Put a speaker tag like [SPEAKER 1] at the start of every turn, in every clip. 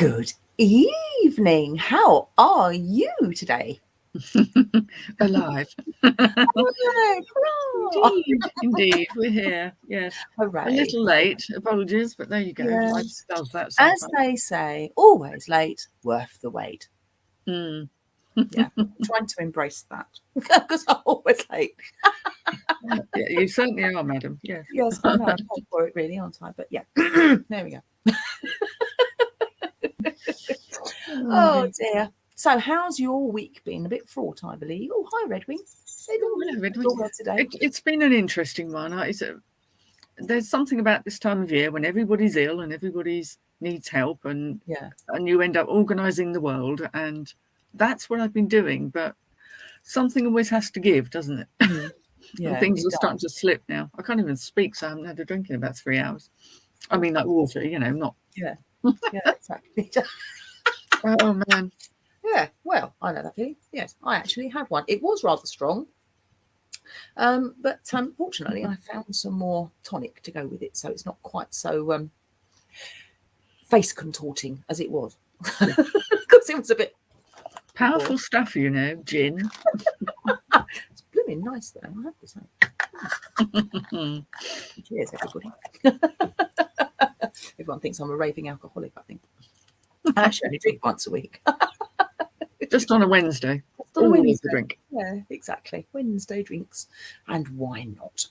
[SPEAKER 1] Good evening. How are you today?
[SPEAKER 2] Alive. Indeed, we're here. Yes.
[SPEAKER 1] Hooray.
[SPEAKER 2] A little late. Apologies, but there you go.
[SPEAKER 1] Yeah.
[SPEAKER 2] Life does that
[SPEAKER 1] As
[SPEAKER 2] sometimes.
[SPEAKER 1] they say, always late, worth the wait.
[SPEAKER 2] Mm.
[SPEAKER 1] Yeah, I'm trying to embrace that because I'm always late.
[SPEAKER 2] Yeah, you certainly are, madam. Yes.
[SPEAKER 1] Yes, I know. I'm paid for it, really, aren't I? But yeah, there we go. Oh dear. So, how's your week been? A bit fraught, I believe. Oh, hi, Redwing.
[SPEAKER 2] Hello, Edward.
[SPEAKER 1] Today.
[SPEAKER 2] It's been an interesting one. There's something about this time of year when everybody's ill and everybody needs help, and you end up organising the world, and that's what I've been doing. But something always has to give, doesn't it?
[SPEAKER 1] Yeah,
[SPEAKER 2] and things are starting to slip now. I can't even speak, so I haven't had a drink in about 3 hours. I mean, like water, not.
[SPEAKER 1] Yeah, exactly.
[SPEAKER 2] Oh man.
[SPEAKER 1] Yeah, well, I know that feeling. Yes, I actually have one. It was rather strong, but fortunately, I found some more tonic to go with it, so it's not quite so face contorting as it was, because it was a bit
[SPEAKER 2] powerful stuff, gin.
[SPEAKER 1] It's blooming nice, though. I have to say. Cheers, everybody. Everyone thinks I'm a raving alcoholic, I think. I actually only drink once a week.
[SPEAKER 2] Just on a Wednesday.
[SPEAKER 1] Just on a Wednesday.
[SPEAKER 2] A drink.
[SPEAKER 1] Yeah, exactly. Wednesday drinks. And why not?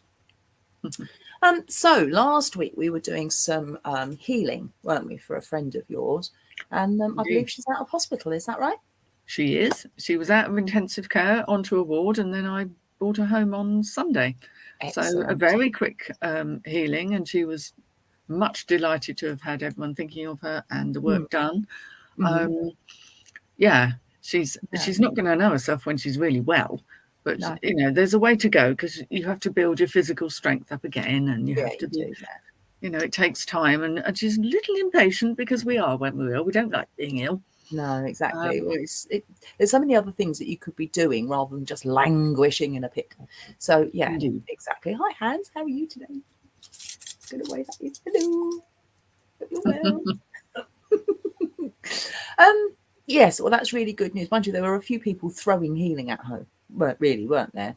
[SPEAKER 1] So last week we were doing some healing, weren't we, for a friend of yours? And I believe she's out of hospital. Is that right?
[SPEAKER 2] She is. She was out of intensive care onto a ward, and then I brought her home on Sunday. Excellent. So a very quick healing, and she was much delighted to have had everyone thinking of her and the work done. She's not going to know herself when she's really well, but there's a way to go, because you have to build your physical strength up again, and you have to do that. It takes time, and she's a little impatient, because we are when we're ill. We don't like being ill.
[SPEAKER 1] No, exactly. There's so many other things that you could be doing rather than just languishing in a pit. So yeah, indeed. Exactly. Hi, Hans. How are you today? Good away. That is hello. Hope you're well. Yes, well, that's really good news. Mind you, there were a few people throwing healing at her, weren't there?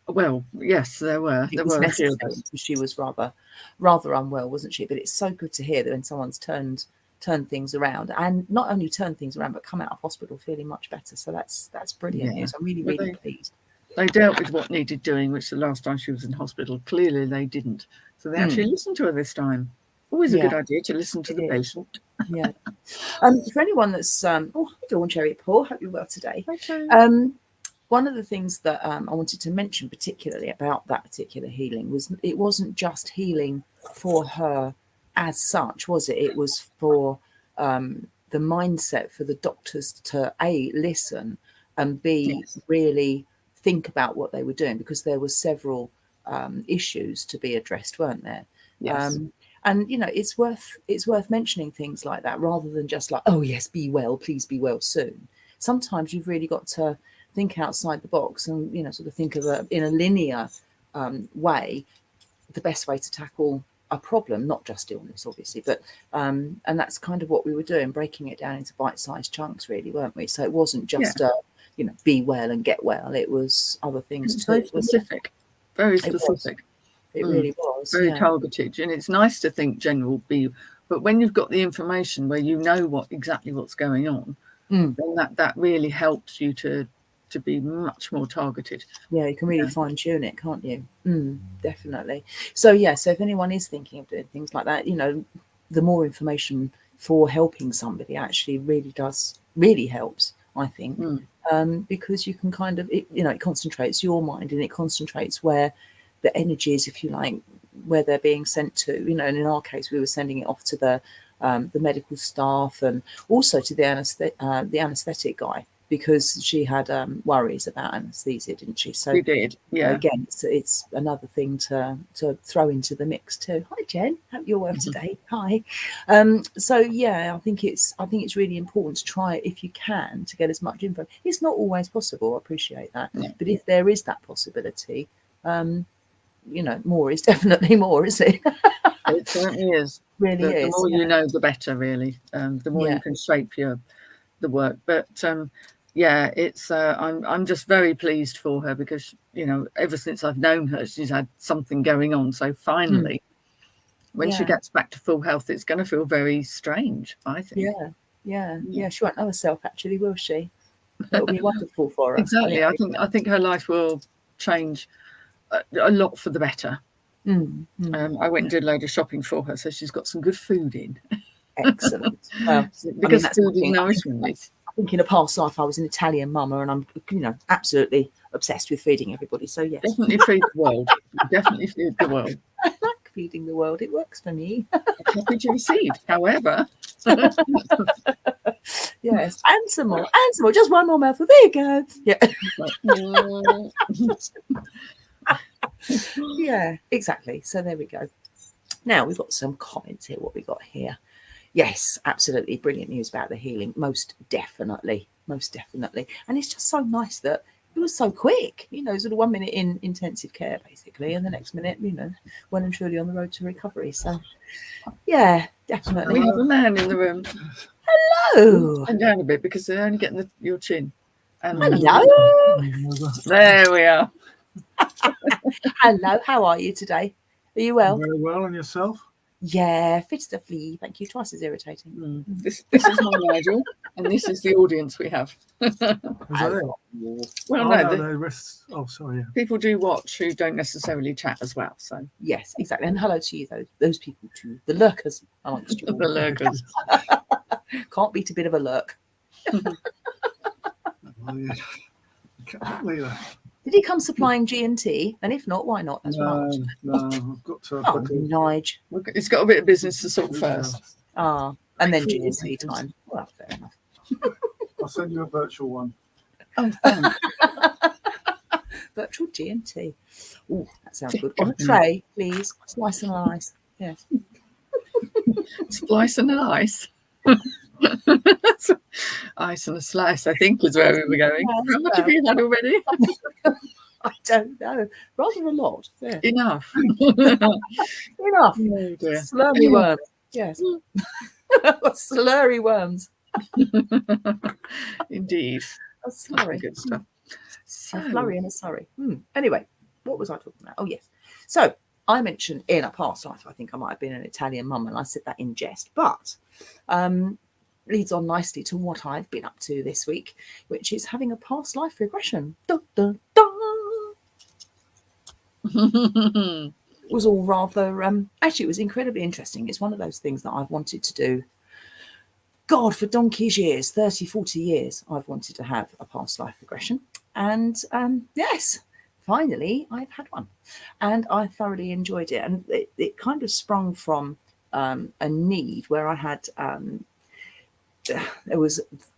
[SPEAKER 2] Well, yes, there were. There were a few.
[SPEAKER 1] She was rather unwell, wasn't she? But it's so good to hear that when someone's turned things around, and not only turn things around, but come out of hospital feeling much better. So that's brilliant news. I'm really pleased.
[SPEAKER 2] They dealt with what needed doing, which the last time she was in hospital, clearly they didn't. So they actually listened to her this time. Always a good idea to listen to the patient.
[SPEAKER 1] Yeah. For anyone that's Dawn Cherry Paul, hope you're well today.
[SPEAKER 2] Okay.
[SPEAKER 1] One of the things that I wanted to mention particularly about that particular healing was it wasn't just healing for her as such, was it? It was for the mindset for the doctors to A, listen, and B, really think about what they were doing, because there were several issues to be addressed, weren't there?
[SPEAKER 2] Yes.
[SPEAKER 1] And it's worth mentioning things like that, rather than just like, oh yes, be well, please be well soon. Sometimes you've really got to think outside the box and sort of think of in a linear way the best way to tackle a problem, not just illness, obviously, but and that's kind of what we were doing, breaking it down into bite-sized chunks, really, weren't we? So it wasn't just be well and get well. It was other things too.
[SPEAKER 2] Very specific. Very specific.
[SPEAKER 1] It really was.
[SPEAKER 2] Very targeted. And it's nice to think general but when you've got the information where you know exactly what's going on, then that really helps you to be much more targeted.
[SPEAKER 1] Yeah, you can really fine tune it, can't you? Definitely. So if anyone is thinking of doing things like that, the more information for helping somebody actually really helps, I think. Because you can kind of it concentrates your mind, and it concentrates where the energy is, if you like, where they're being sent to. And in our case, we were sending it off to the medical staff, and also to the anaesthetic guy, because she had worries about anaesthesia, didn't she? So
[SPEAKER 2] she did. Yeah.
[SPEAKER 1] Again, it's another thing to throw into the mix too. Hi, Jen. Hope you're well today. Hi. So I think it's really important to try, if you can, to get as much info. It's not always possible. I appreciate that, but if there is that possibility, more is definitely more, isn't it?
[SPEAKER 2] It certainly is.
[SPEAKER 1] Really
[SPEAKER 2] The
[SPEAKER 1] is.
[SPEAKER 2] more you know, the better, really. The more you can shape the work. But it's I'm just very pleased for her, because ever since I've known her, she's had something going on. So finally, when she gets back to full health, it's going to feel very strange, I think.
[SPEAKER 1] Yeah. She won't know herself, actually, will she? It'll be wonderful for her.
[SPEAKER 2] Exactly. I think her life will change a lot for the better. I went and did a load of shopping for her, so she's got some good food in.
[SPEAKER 1] Excellent. Well,
[SPEAKER 2] because food is nourishment.
[SPEAKER 1] I think in a past life I was an Italian mama, and I'm absolutely obsessed with feeding everybody. So yes,
[SPEAKER 2] definitely feed the world. Definitely feed the world.
[SPEAKER 1] I like feeding the world. It works for me.
[SPEAKER 2] Happy to receive. However,
[SPEAKER 1] yes, and some more. Just one more mouthful. There you go. Yeah. Yeah, exactly. So there we go. Now we've got some comments here. What we got here? Yes, absolutely brilliant news about the healing. Most definitely. And it's just so nice that it was so quick. Sort of 1 minute in intensive care, basically, and the next minute, well and truly on the road to recovery. So, yeah, definitely.
[SPEAKER 2] We have a man in the room.
[SPEAKER 1] Hello.
[SPEAKER 2] And down a bit, because they're only getting your chin.
[SPEAKER 1] Hello.
[SPEAKER 2] There we are.
[SPEAKER 1] Hello. How are you today? Are you well?
[SPEAKER 3] Very well, and yourself?
[SPEAKER 1] Yeah, fit as a flea. Thank you. Twice as irritating.
[SPEAKER 2] This is my Nigel, and this is the audience we have.
[SPEAKER 3] Is that it?
[SPEAKER 2] Well,
[SPEAKER 3] no, the rest. Oh, sorry. Yeah.
[SPEAKER 2] People do watch who don't necessarily chat as well. So
[SPEAKER 1] yes, exactly. And hello to you, those people too, the lurkers amongst you.
[SPEAKER 2] The lurkers.
[SPEAKER 1] Can't beat a bit of a lurk.
[SPEAKER 3] Well, yeah. Can't leave that.
[SPEAKER 1] Did he come supplying G&T? And if not, why not? That's
[SPEAKER 3] no, I've got to.
[SPEAKER 1] Nige.
[SPEAKER 2] He's got a bit of business to sort first.
[SPEAKER 1] And then G&T time. Well, fair enough.
[SPEAKER 3] I'll send you a virtual one.
[SPEAKER 2] Oh, thanks.
[SPEAKER 1] Virtual G&T. Oh, that sounds good. On a tray, please. Slice and ice. Yes.
[SPEAKER 2] Slice and an ice. Ice and a slice, I think, is where we were going. How much have you had already?
[SPEAKER 1] I don't know. Rather a lot. Yeah.
[SPEAKER 2] Enough.
[SPEAKER 1] Enough.
[SPEAKER 2] Oh, dear.
[SPEAKER 1] Slurry worms. Yes. Slurry worms.
[SPEAKER 2] Indeed.
[SPEAKER 1] A slurry.
[SPEAKER 2] Good stuff.
[SPEAKER 1] So, a flurry and a slurry. Anyway, what was I talking about? Oh, yes. So I mentioned in a past life, I think I might have been an Italian mum, and I said that in jest, but leads on nicely to what I've been up to this week, which is having a past life regression. Dun, dun, dun. It was all rather, actually, it was incredibly interesting. It's one of those things that I've wanted to do. God, for donkey's years, 30, 40 years, I've wanted to have a past life regression. And yes, finally, I've had one. And I thoroughly enjoyed it. And it kind of sprung from a need where I had...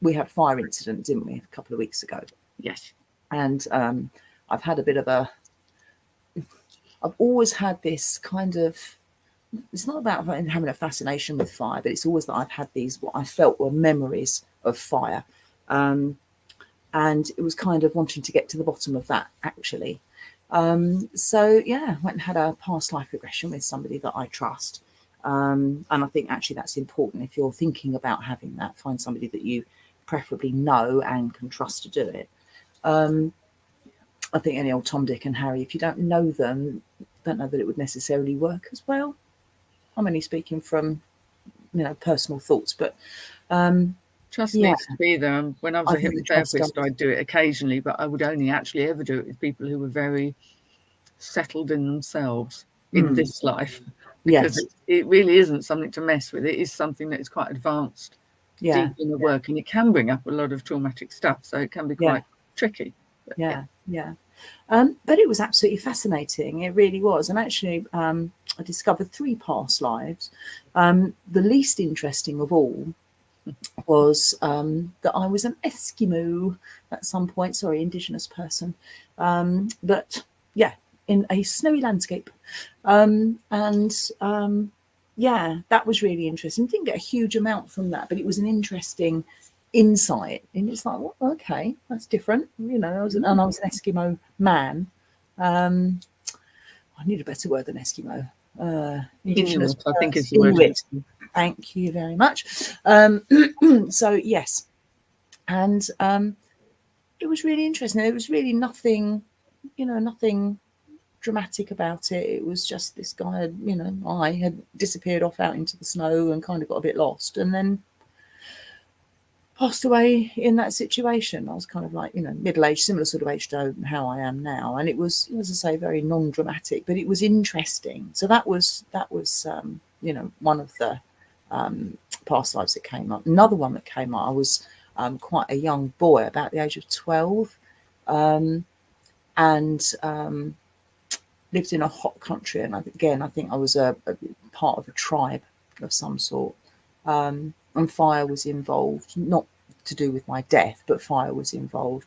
[SPEAKER 1] we had a fire incident, didn't we, a couple of weeks ago?
[SPEAKER 2] Yes.
[SPEAKER 1] And I've had a bit of I've always had this kind of, it's not about having a fascination with fire, but it's always that I've had these, what I felt were memories of fire. And it was kind of wanting to get to the bottom of that, actually. So yeah, I went and had a past life regression with somebody that I trust. And I think actually that's important. If you're thinking about having that, find somebody that you preferably know and can trust to do it. I think any old Tom, Dick and Harry, if you don't know them, don't know that it would necessarily work as well. I'm only speaking from, personal thoughts, but
[SPEAKER 2] trust needs to be there. When I was a hypnotherapist, I'd do it occasionally, but I would only actually ever do it with people who were very settled in themselves in this life. Because it really isn't something to mess with. It is something that is quite advanced, deep in the work, and it can bring up a lot of traumatic stuff. So it can be quite tricky. But,
[SPEAKER 1] but it was absolutely fascinating. It really was. And actually, I discovered 3 past lives. The least interesting of all was that I was an Eskimo at some point. Sorry, Indigenous person. But yeah, in a snowy landscape. That was really interesting. Didn't get a huge amount from that, but it was an interesting insight. And it's like, well, okay, that's different. I was an Eskimo man. I need a better word than Eskimo.
[SPEAKER 2] Inuit, I think is the
[SPEAKER 1] Inuit.
[SPEAKER 2] word.
[SPEAKER 1] Thank you very much. So yes, and it was really interesting. There was really nothing, nothing dramatic about it. It was just this guy, I had disappeared off out into the snow and kind of got a bit lost, and then passed away in that situation. I was kind of like, middle-aged, similar sort of age to how I am now, and it was, as I say, very non-dramatic, but it was interesting. So that was one of the past lives that came up. Another one that came up, I was quite a young boy, about the age of 12, and lived in a hot country. And I think I was a part of a tribe of some sort. And fire was involved, not to do with my death, but fire was involved.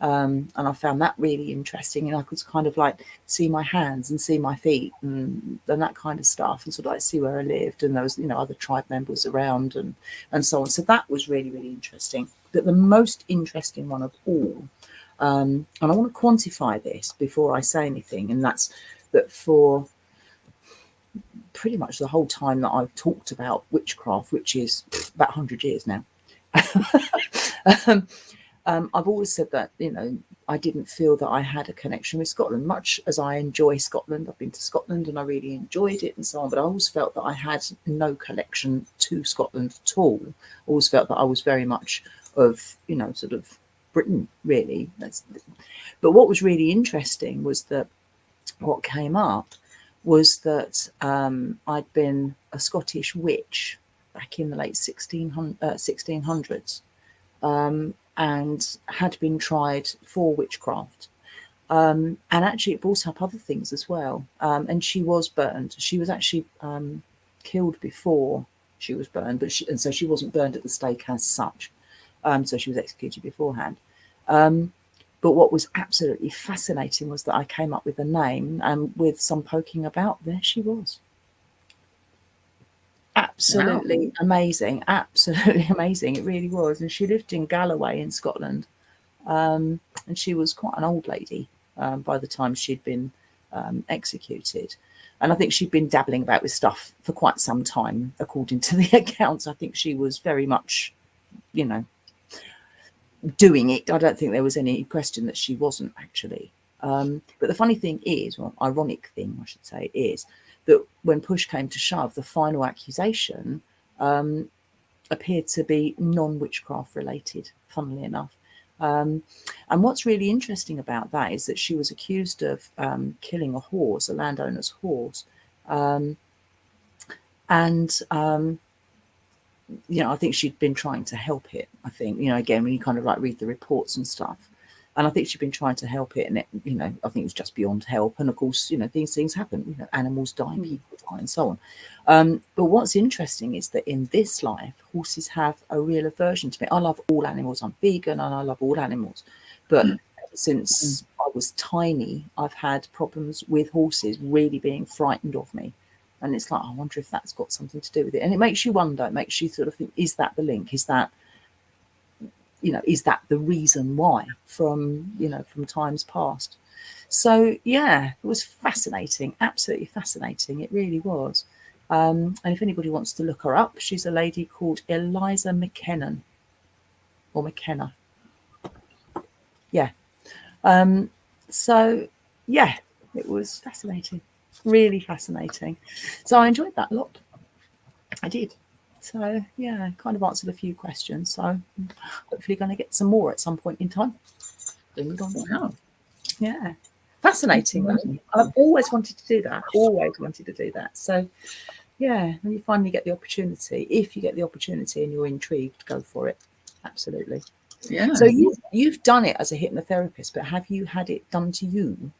[SPEAKER 1] And I found that really interesting. And I could kind of like see my hands and see my feet and that kind of stuff, and sort of like see where I lived. And there was, other tribe members around and so on. So that was really, really interesting. But the most interesting one of all, and I want to quantify this before I say anything, and that's that for pretty much the whole time that I've talked about witchcraft, which is about 100 years now, I've always said that, I didn't feel that I had a connection with Scotland. Much as I enjoy Scotland, I've been to Scotland and I really enjoyed it and so on, but I always felt that I had no connection to Scotland at all. I always felt that I was very much of, sort of Britain, really. But what was really interesting was that what came up was that I'd been a Scottish witch back in the late 1600s, and had been tried for witchcraft. And actually it brought up other things as well. And she was burned. She was actually killed before she was burned, and so she wasn't burned at the stake as such. So she was executed beforehand. But what was absolutely fascinating was that I came up with a name, and with some poking about, there she was. Absolutely amazing. Absolutely amazing. It really was. And she lived in Galloway in Scotland. And she was quite an old lady by the time she'd been executed. And I think she'd been dabbling about with stuff for quite some time, according to the accounts. I think she was very much, doing it. I don't think there was any question that she wasn't actually. But the funny thing is, well, ironic thing I should say, is that when push came to shove, the final accusation appeared to be non-witchcraft related, funnily enough. And what's really interesting about that is that she was accused of killing a horse, a landowner's horse. I think she'd been trying to help it. I think, again, when you kind of like read the reports and stuff, and I think she'd been trying to help it, and it, I think it was just beyond help. And of course, these things happen. Animals die, people die, and so on. But what's interesting is that in this life, horses have a real aversion to me. I love all animals. I'm vegan, and I love all animals. But since I was tiny, I've had problems with horses really being frightened of me. And it's like, I wonder if that's got something to do with it. And it makes you wonder, it makes you sort of think, is that the link? Is that, is that the reason why from times past? So, yeah, it was fascinating, absolutely fascinating. It really was. And if anybody wants to look her up, she's a lady called Eliza McKenna. Or McKenna. Yeah. So, yeah, it was fascinating. Really fascinating. So I enjoyed that a lot. I did. So yeah, kind of answered a few questions. So hopefully going to get some more at some point in time. Bring it on.
[SPEAKER 2] Wow.
[SPEAKER 1] Yeah. Fascinating. I've always wanted to do that. Always wanted to do that. So yeah, when you finally get the opportunity, if you get the opportunity and you're intrigued, go for it. Absolutely.
[SPEAKER 2] Yeah.
[SPEAKER 1] So you've done it as a hypnotherapist, but have you had it done to you?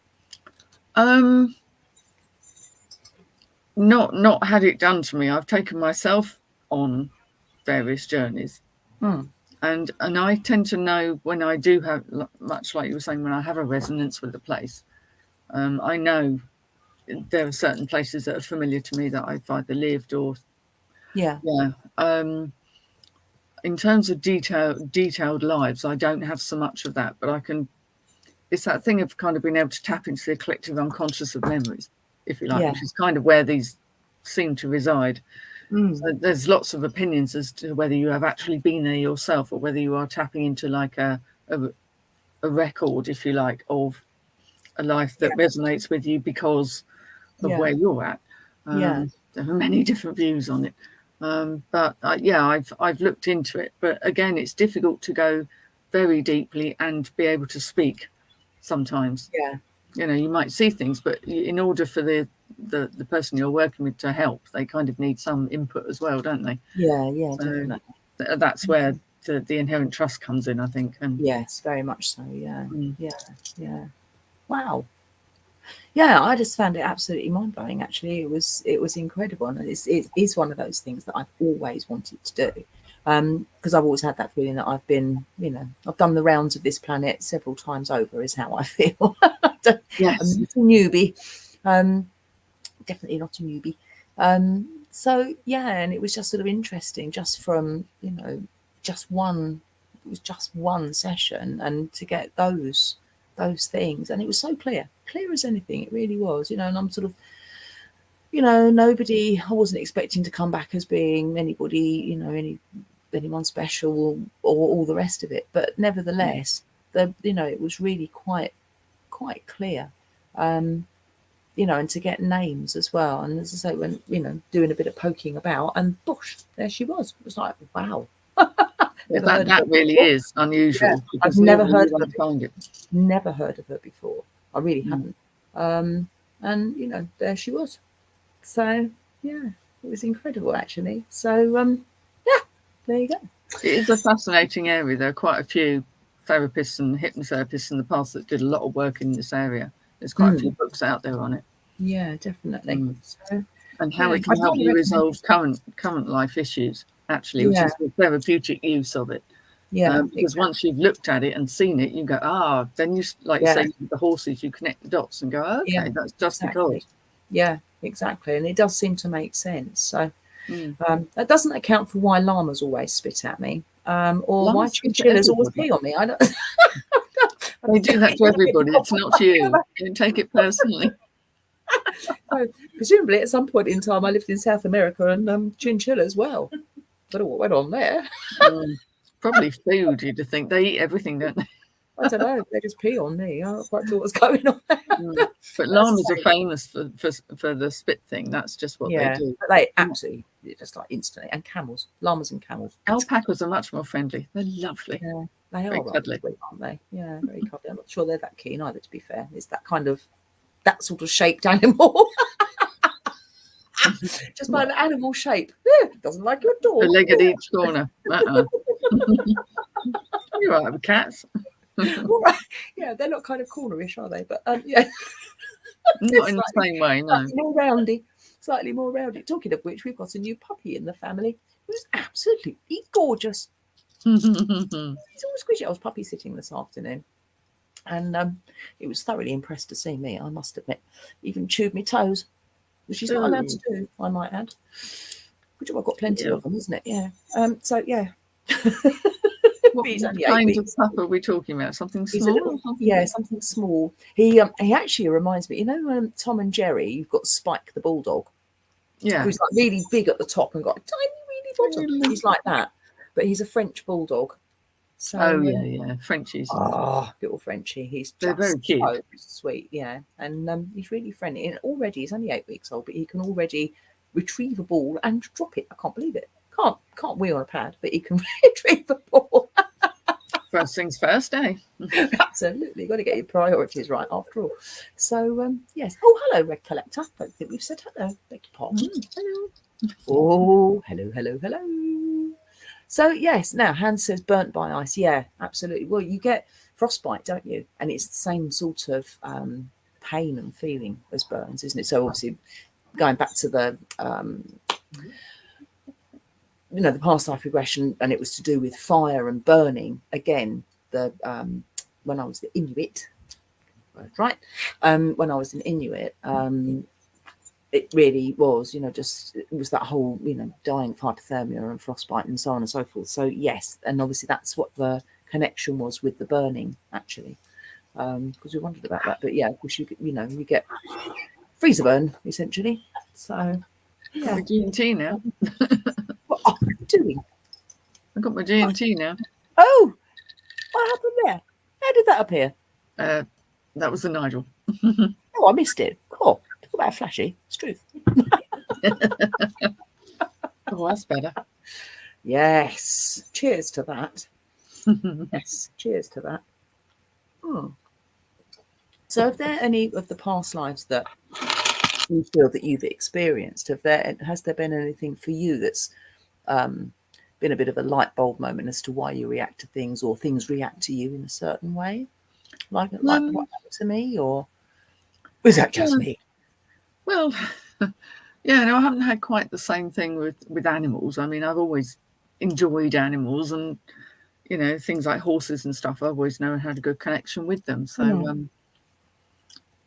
[SPEAKER 2] Not had it done to me. I've taken myself on various journeys, and I tend to know when I do have, much like you were saying, when I have a resonance with a place. I know there are certain places that are familiar to me that I've either lived or in terms of detailed lives, I don't have so much of that, but I can. It's that thing of kind of being able to tap into the collective unconscious of memories. if you like,
[SPEAKER 1] Yeah.
[SPEAKER 2] which is kind of where these seem to reside. So there's lots of opinions as to whether you have actually been there yourself, or whether you are tapping into like a record, if you like, of a life that resonates with you because of where you're at. There are many different views on it. But I've looked into it. But again, it's difficult to go very deeply and be able to speak sometimes.
[SPEAKER 1] Yeah.
[SPEAKER 2] You know, you might see things, but in order for the person you're working with to help, they kind of need some input as well, don't they?
[SPEAKER 1] Yeah,
[SPEAKER 2] So
[SPEAKER 1] definitely.
[SPEAKER 2] that's where the inherent trust comes in, I think. And
[SPEAKER 1] yes, very much so. Yeah. Wow. Yeah, I just found it absolutely mind blowing. Actually, it was incredible, and it is one of those things that I've always wanted to do. Because I've always had that feeling that I've been, I've done the rounds of this planet several times over, is how I feel.
[SPEAKER 2] yes,
[SPEAKER 1] I'm not a newbie. Definitely not a newbie. So yeah, and it was just sort of interesting, just from just one session, and to get those things, and it was so clear as anything. It really was, and I'm sort of, nobody. I wasn't expecting to come back as being anybody, anyone special or all the rest of it, but nevertheless, it was really quite clear. And to get names as well. And as I say, when, doing a bit of poking about, and bosh, there she was. It was like, wow.
[SPEAKER 2] that really is unusual.
[SPEAKER 1] Yeah, I've never heard of her.
[SPEAKER 2] Find it.
[SPEAKER 1] Never heard of her before. I really hadn't. And, there she was. So, yeah, it was incredible, actually. So, there you go.
[SPEAKER 2] It is a fascinating area. There are quite a few therapists and hypnotherapists in the past that did a lot of work in this area. There's quite a few books out there on it.
[SPEAKER 1] Yeah, definitely. So,
[SPEAKER 2] and how it can help you resolve current life issues, actually, which is the therapeutic use of it.
[SPEAKER 1] Yeah,
[SPEAKER 2] because once you've looked at it and seen it, you go, then you, like you say, with the horses, you connect the dots and go, okay, that's just because.
[SPEAKER 1] Yeah, exactly. And it does seem to make sense. So that doesn't account for why llamas always spit at me, or why chinchillas always pee on me. I don't.
[SPEAKER 2] They do that to everybody. It's not you. Don't take it personally.
[SPEAKER 1] So, presumably, at some point in time, I lived in South America, and chinchillas. Well, I don't know what went on there.
[SPEAKER 2] Probably food. You'd think they eat everything, don't they?
[SPEAKER 1] I don't know. They just pee on me. I don't quite sure what's going on there.
[SPEAKER 2] But llamas are famous for the spit thing. That's just what they do.
[SPEAKER 1] They absolutely, just like instantly. And camels, llamas and camels.
[SPEAKER 2] Alpacas are much more friendly. They're lovely.
[SPEAKER 1] Yeah, they are
[SPEAKER 2] cuddly,
[SPEAKER 1] sweet, aren't they? Yeah, very cuddly. I'm not sure they're that keen either, to be fair. It's that sort of shaped animal. Just by the animal shape. Doesn't like your dog.
[SPEAKER 2] A leg at each corner. You're right with cats.
[SPEAKER 1] Right. Yeah, they're not kind of cornerish, are they? But yeah.
[SPEAKER 2] Not in the same way, no.
[SPEAKER 1] Slightly more roundy. Talking of which, we've got a new puppy in the family who's absolutely gorgeous. He's all squishy. I was puppy sitting this afternoon, and he was thoroughly impressed to see me, I must admit. Even chewed me toes, which he's not allowed to do, I might add. Which I've got plenty of them, isn't it? Yeah. So yeah.
[SPEAKER 2] What kind of pup are we talking about? Something small?
[SPEAKER 1] Something small. He actually reminds me, Tom and Jerry, you've got Spike the bulldog.
[SPEAKER 2] Yeah.
[SPEAKER 1] Who's like really big at the top and got a tiny, really bottom. He's like that. But he's a French bulldog. So,
[SPEAKER 2] Frenchies.
[SPEAKER 1] Little Frenchie.
[SPEAKER 2] They're very cute.
[SPEAKER 1] So sweet, yeah. And he's really friendly. And already, he's only 8 weeks old, but he can already retrieve a ball and drop it. I can't believe it. Can't wheel on a pad, but he can retrieve a ball.
[SPEAKER 2] First things first, eh?
[SPEAKER 1] Absolutely. Got to get your priorities right after all. So, yes. Oh, hello, Red Collector. Don't think we've said hello. Beg your pardon. Hello. Oh, hello. So, yes. Now, Hans says burnt by ice. Yeah, absolutely. Well, you get frostbite, don't you? And it's the same sort of pain and feeling as burns, isn't it? So, obviously, going back to the the past life regression, and it was to do with fire and burning. Again, when I was the Inuit, right? When I was an Inuit, it really was, it was that whole, dying of hypothermia and frostbite and so on and so forth. So yes, and obviously that's what the connection was with the burning, actually, because we wondered about that. But yeah, of course you get freezer burn, essentially. So, yeah.
[SPEAKER 2] My G&T now.
[SPEAKER 1] What are you doing?
[SPEAKER 2] I've got my G&T now.
[SPEAKER 1] Oh, what happened there? How did that appear?
[SPEAKER 2] That was the Nigel.
[SPEAKER 1] Oh, I missed it. Cool. Talk about flashy. It's truth.
[SPEAKER 2] Oh, that's better.
[SPEAKER 1] Yes. Cheers to that. Yes. Cheers to that. So, are there any of the past lives that you feel that you've experienced? Has there been anything for you that's been a bit of a light bulb moment as to why you react to things, or things react to you in a certain way, like what happened to me, or was that just me?
[SPEAKER 2] Well, yeah, no, I haven't had quite the same thing with animals. I mean, I've always enjoyed animals, and things like horses and stuff. I've always known had a good connection with them. So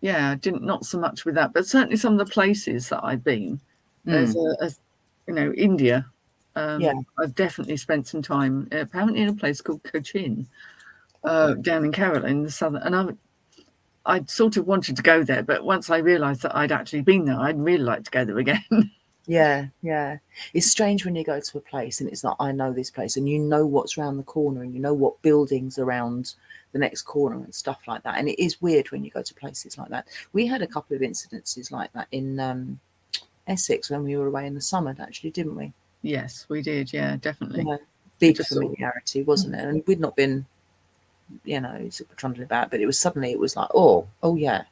[SPEAKER 2] yeah, not so much with that, but certainly some of the places that I've been. There's India. I've definitely spent some time apparently in a place called Cochin, down in Kerala in the southern, and I'd sort of wanted to go there, but once I realised that I'd actually been there, I'd really like to go there again.
[SPEAKER 1] Yeah. It's strange when you go to a place and it's like, I know this place, and you know what's around the corner, and you know what buildings around the next corner and stuff like that. And it is weird when you go to places like that. We had a couple of incidences like that in Essex when we were away in the summer, actually, didn't we?
[SPEAKER 2] Yes, we did. Yeah, definitely.
[SPEAKER 1] Yeah. Big familiarity, wasn't it? And we'd not been, sort of trundling about, but it was like, oh yeah,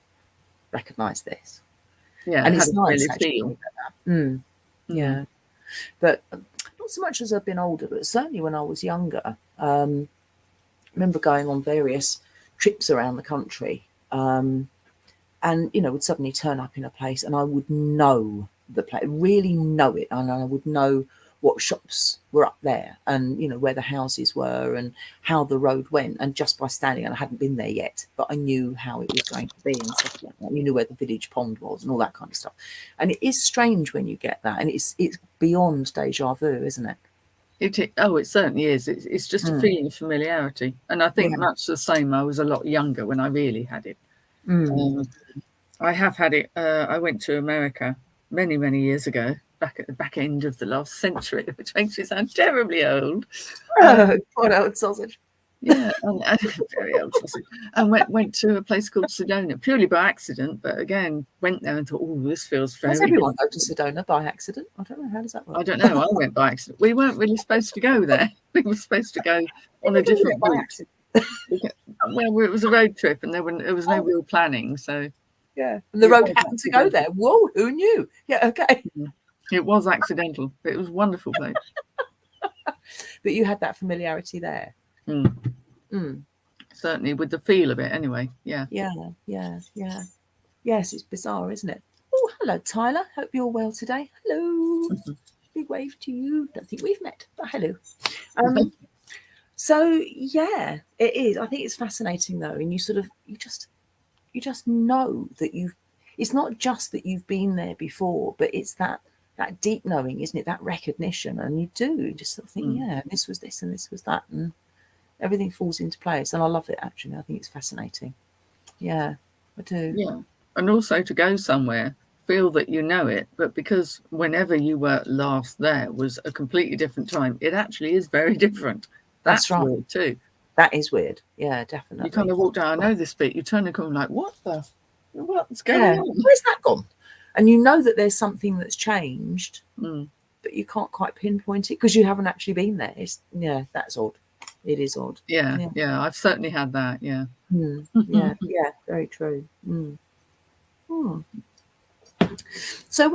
[SPEAKER 1] recognise this.
[SPEAKER 2] Yeah,
[SPEAKER 1] and it's nice
[SPEAKER 2] really
[SPEAKER 1] actually. Yeah, but not so much as I've been older, but certainly when I was younger, I remember going on various trips around the country, and would suddenly turn up in a place, and I would know the place, really know it, and I would know what shops were up there, and where the houses were and how the road went, and just by standing, and I hadn't been there yet, but I knew how it was going to be and stuff like that. And you knew where the village pond was and all that kind of stuff. And it is strange when you get that, and it's beyond deja vu, isn't it?
[SPEAKER 2] It certainly is. It's just a feeling of familiarity, and I think much the same. I was a lot younger when I really had it. I have had it. I went to America many, many years ago, back at the back end of the last century, which makes me sound terribly old.
[SPEAKER 1] Poor old sausage.
[SPEAKER 2] Yeah, and very old sausage. And went to a place called Sedona purely by accident, but again went there and thought, oh, this feels very.
[SPEAKER 1] Does everyone go to Sedona by accident? I don't know. How does that work?
[SPEAKER 2] I don't know. I went by accident. We weren't really supposed to go there. We were supposed to go on a different route. Well, it was a road trip, and there was no real planning. So
[SPEAKER 1] yeah, and the road happened to go there. Whoa, who knew? Yeah, okay.
[SPEAKER 2] It was accidental. It was a wonderful place.
[SPEAKER 1] But you had that familiarity there.
[SPEAKER 2] Certainly, with the feel of it anyway. Yeah.
[SPEAKER 1] Yes, it's bizarre, isn't it? Oh, hello, Tyler. Hope you're well today. Hello. Big wave to you. Don't think we've met, but hello. So yeah, it is. I think it's fascinating though, and you just know that it's not just that you've been there before, but it's that deep knowing, isn't it? That recognition, and you just sort of think, yeah, this was this and this was that, and everything falls into place. And I love it, actually. I think it's fascinating. Yeah, I do.
[SPEAKER 2] Yeah, and also to go somewhere, feel that you know it, but because whenever you were last there was a completely different time, it actually is very different. That's right. Weird too.
[SPEAKER 1] That is weird. Yeah, definitely.
[SPEAKER 2] You kind of walk down, I know this bit, you turn and come like, what's going on?
[SPEAKER 1] Where's that gone? And you know that there's something that's changed, but you can't quite pinpoint it because you haven't actually been there. That's odd. It is odd.
[SPEAKER 2] Yeah, I've certainly had that. Yeah.
[SPEAKER 1] Yeah, very true. So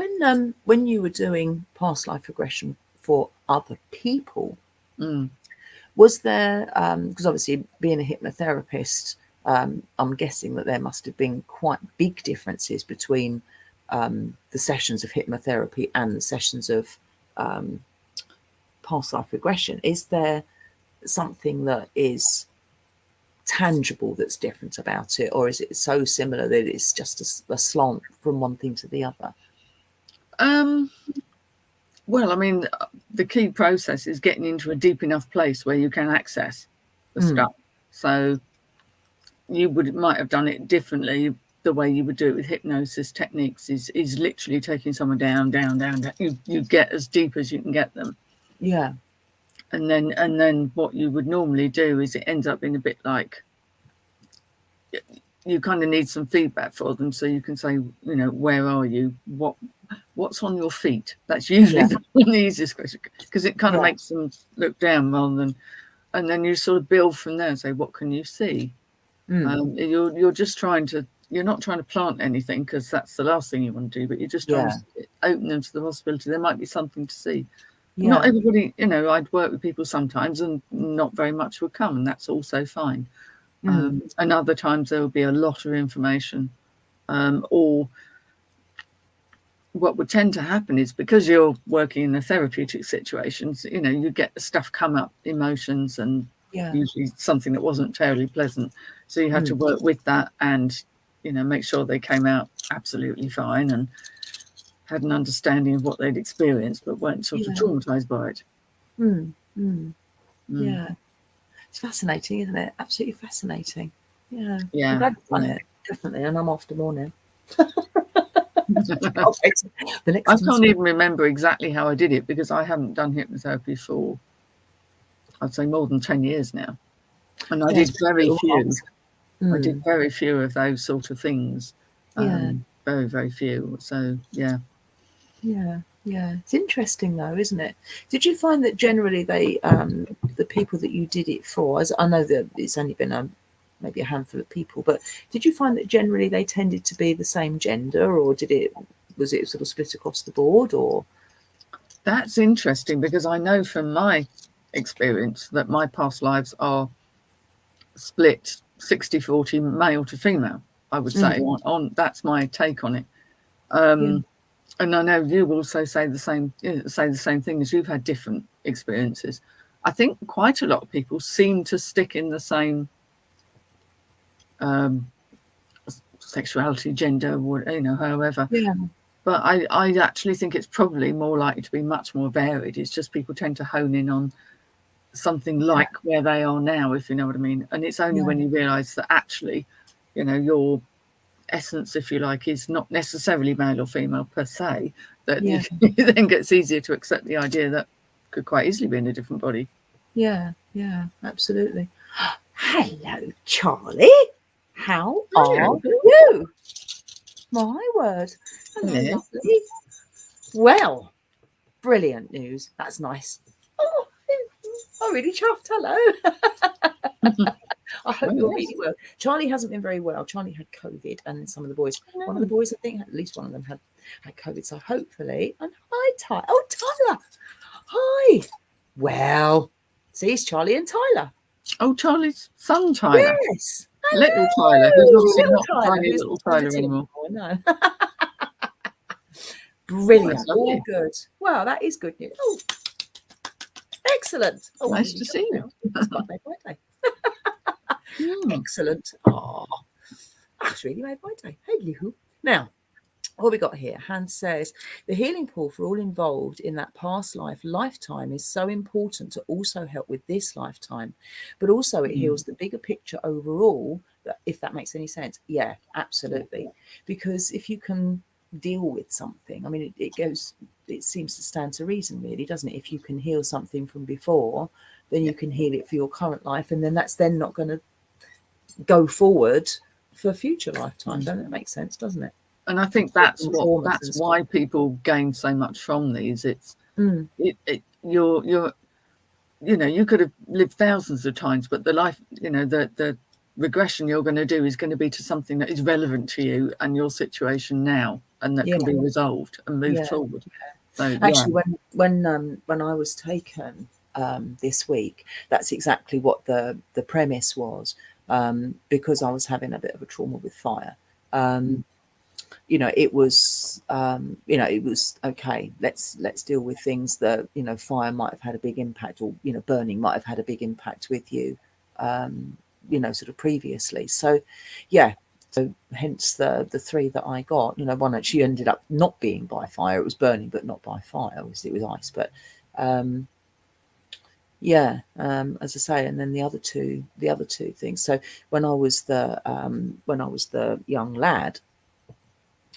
[SPEAKER 1] when you were doing past life regression for other people, was there, because obviously being a hypnotherapist, I'm guessing that there must have been quite big differences between the sessions of hypnotherapy and the sessions of past life regression. Is there something that is tangible that's different about it, or is it so similar that it's just a slant from one thing to the other?
[SPEAKER 2] Well, I mean, the key process is getting into a deep enough place where you can access the stuff. So you might have done it differently the way you would do it with hypnosis techniques is literally taking someone down. You get as deep as you can get them.
[SPEAKER 1] Yeah.
[SPEAKER 2] And then what you would normally do is it ends up being a bit like you kind of need some feedback for them, so you can say, you know, where are you? What's on your feet? That's usually the easiest question, because it kind of makes them look down rather than, and then you sort of build from there and say, what can you see? You're just trying to, you're not trying to plant anything, because that's the last thing you want to do, but you're just trying to open them to the possibility there might be something to see. Not everybody, you know, I'd work with people sometimes and not very much would come, and that's also fine. And other times there will be a lot of information, or what would tend to happen is, because you're working in a therapeutic situations, you know, you get the stuff come up, emotions, and usually something that wasn't terribly pleasant. So you had to work with that and, you know, make sure they came out absolutely fine and had an understanding of what they'd experienced, but weren't sort of traumatized by it.
[SPEAKER 1] Yeah. It's fascinating, isn't it? Absolutely fascinating. Yeah.
[SPEAKER 2] Yeah.
[SPEAKER 1] I'm glad you've done it, definitely. And I'm off tomorrow now. I
[SPEAKER 2] can't even remember exactly how I did it, because I haven't done hypnotherapy for, I'd say, more than 10 years now. And I did very few. I did very few of those sort of things. Very, very few. So, yeah.
[SPEAKER 1] Yeah. It's interesting, though, isn't it? Did you find that generally they, the people that you did it for, as I know that it's only been maybe a handful of people, but did you find that generally they tended to be the same gender, or was it sort of split across the board? Or
[SPEAKER 2] that's interesting, because I know from my experience that my past lives are split 60-40 male to female, I would say. On that's my take on it. And I know you also say the same thing, as you've had different experiences. I think quite a lot of people seem to stick in the same sexuality, gender, you know, however. But I actually think it's probably more likely to be much more varied. It's just people tend to hone in on something like where they are now, if you know what I mean. And it's only when you realise that actually, you know, your essence, if you like, is not necessarily male or female per se, that it then gets easier to accept the idea that could quite easily be in a different body.
[SPEAKER 1] Yeah, absolutely. Hello, Charlie. How are you? My word. Hello, lovely. Well, brilliant news. That's nice. Oh, I'm really chuffed. Hello. I hope you're really well. Charlie hasn't been very well. Charlie had COVID, and some of the boys, one of the boys, I think, at least one of them had COVID. So hopefully, and hi, Tyler. Oh, Tyler. Hi. Well, see, it's Charlie and Tyler.
[SPEAKER 2] Oh, Charlie's son, Tyler.
[SPEAKER 1] Yes.
[SPEAKER 2] Little Tyler, who's obviously not tiny little Tyler anymore.
[SPEAKER 1] No. Brilliant. All good. Wow, that is good news. Oh, excellent. Oh,
[SPEAKER 2] nice to see you.
[SPEAKER 1] It's like my birthday. Excellent. Oh, that's really made my day. Hello. Now, what we got here? Hans says, the healing pool for all involved in that past lifetime is so important to also help with this lifetime, but also it heals the bigger picture overall, if that makes any sense. Yeah, absolutely. Because if you can deal with something, I mean, it seems to stand to reason, really, doesn't it? If you can heal something from before, then you can heal it for your current life, and then that's then not going to go forward for future lifetimes. Don't that make sense, doesn't it?
[SPEAKER 2] And I think that's why people gain so much from these. It's you're you know, you could have lived thousands of times, but the life, you know, the regression you're going to do is going to be to something that is relevant to you and your situation now, and that can be resolved and moved forward. So actually,
[SPEAKER 1] when I was taken this week, that's exactly what the premise was, because I was having a bit of a trauma with fire. You know, it was okay, let's deal with things that, you know, fire might have had a big impact, or, you know, burning might have had a big impact with you, you know, sort of previously. So so hence the 3 that I got. You know, one actually ended up not being by fire. It was burning, but not by fire. Obviously it was ice, but Yeah, as I say, and then the other two things. So when I was the young lad,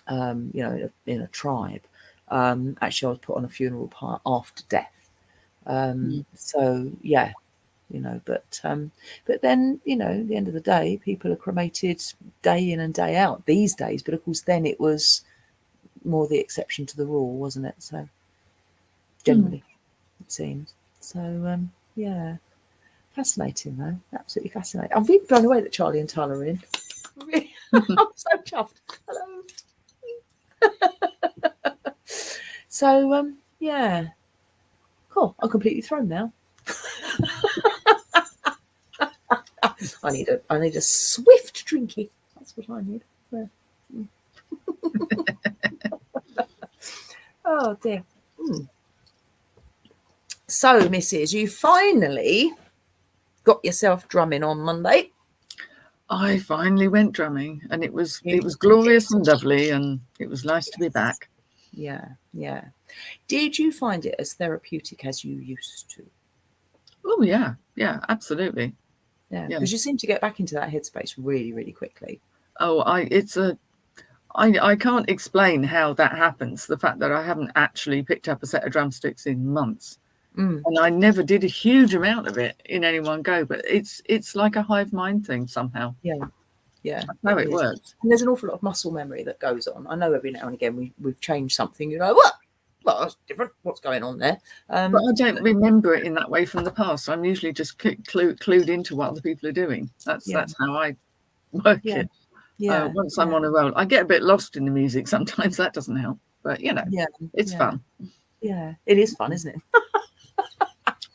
[SPEAKER 1] in a tribe, actually I was put on a funeral part after death. So yeah, but then, at the end of the day, people are cremated day in and day out these days. But of course, then it was more the exception to the rule, wasn't it? So generally, it seems. So yeah, fascinating though, absolutely fascinating. I'm really blown away that Charlie and Tyler are in. Really, I'm so chuffed. Hello. So yeah, cool. I'm completely thrown now. I need a swift drinky. That's what I need. Yeah. Oh dear. So, Mrs., you finally got yourself drumming on Monday.
[SPEAKER 2] I finally went drumming, and it was glorious and lovely, and it was nice to be back.
[SPEAKER 1] Yeah. Did you find it as therapeutic as you used to?
[SPEAKER 2] Oh yeah, absolutely.
[SPEAKER 1] Yeah, because you seem to get back into that headspace really, really quickly.
[SPEAKER 2] Oh, I can't explain how that happens. The fact that I haven't actually picked up a set of drumsticks in months, and I never did a huge amount of it in any one go. But it's like a hive mind thing somehow.
[SPEAKER 1] Yeah.
[SPEAKER 2] That's how it works.
[SPEAKER 1] And there's an awful lot of muscle memory that goes on. I know every now and again we've changed something. What? Well, that's different. What's going on there?
[SPEAKER 2] But I don't remember it in that way from the past. I'm usually just clued into what other people are doing. That's how I work it. Yeah. Once I'm on a roll, I get a bit lost in the music sometimes. That doesn't help. But it's fun.
[SPEAKER 1] Yeah, it is fun, isn't it?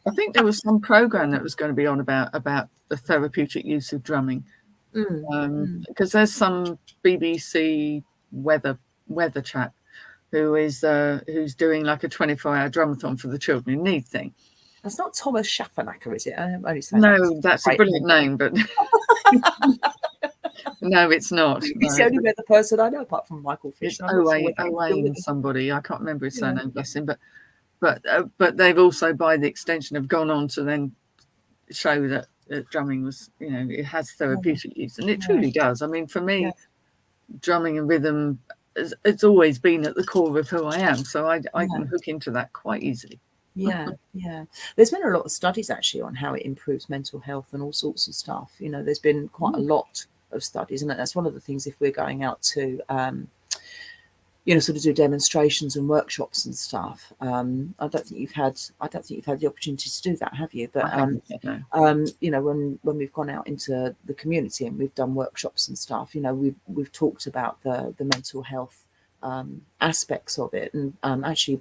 [SPEAKER 2] I think there was some program that was going to be on about the therapeutic use of drumming, because there's some BBC weather chap who's doing like a 24-hour drumathon for the children in need thing.
[SPEAKER 1] That's not Thomas Schaffernacker, is it? I'm only
[SPEAKER 2] saying that's a brilliant name, but no, it's not.
[SPEAKER 1] He's the only weather person I know apart from Michael Fish.
[SPEAKER 2] Owain somebody, I can't remember his surname, bless him, but they've also, by the extension, have gone on to then show that drumming was, it has therapeutic use, and it truly does. I mean, for me, drumming and rhythm, it's always been at the core of who I am, so I can hook into that quite easily.
[SPEAKER 1] Yeah. There's been a lot of studies actually on how it improves mental health and all sorts of stuff. There's been quite a lot of studies, and that's one of the things if we're going out to sort of do demonstrations and workshops and stuff. I don't think you've had the opportunity to do that, have you? But when we've gone out into the community and we've done workshops and stuff, we've talked about the mental health aspects of it, and actually